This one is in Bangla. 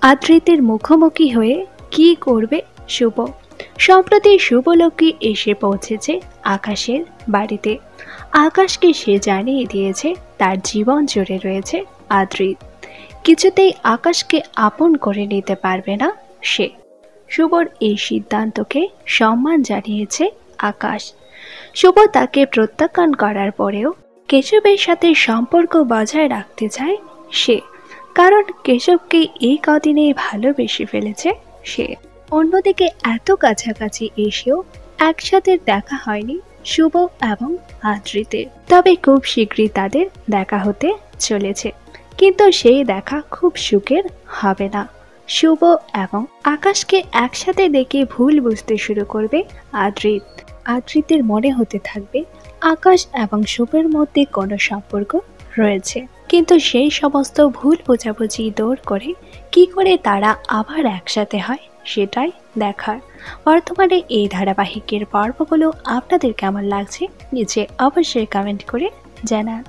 আদ্রিতের মুখোমুখি হয়ে কি করবে শুভ। সম্প্রতি শুভলক্ষ্মী এসে পৌঁছেছে আকাশের বাড়িতে। আকাশকে সে জানিয়ে দিয়েছে তার জীবন জুড়ে রয়েছে আদ্রিত। কিছুতেই আকাশকে আপন করে নিতে পারবে না সে। শুভর এই সিদ্ধান্তকে সম্মান জানিয়েছে আকাশ। শুভ তাকে প্রত্যাখ্যান করার পরেও কেশবের সাথে সম্পর্ক বজায় রাখতে চায় সে, কারণ কেশবকে এই কদিনেই ভালোবেসে ফেলেছে সে। অন্যদিকে এত কাছাকাছি এসেও একসাথে দেখা হয়নি শুভ এবং আদ্রিতের। তবে খুব শীঘ্রই তাদের দেখা হতে চলেছে, কিন্তু সেই দেখা খুব সুখের হবে না। শুভ এবং আকাশকে একসাথে দেখে ভুল বুঝতে শুরু করবে আদ্রিত। আদ্রিতের মনে হতে থাকবে আকাশ এবং শুভের মধ্যে কোনো সম্পর্ক রয়েছে, কিন্তু সেই সমস্ত ভুল বোঝাবুঝি দূর করে কি করে তারা আবার একসাথে হয় সেটাই দেখার। বর্তমানে এই ধারাবাহিকের পর্বগুলো আপনাদের কেমন লাগছে নিচে অবশ্যই কমেন্ট করে জানান।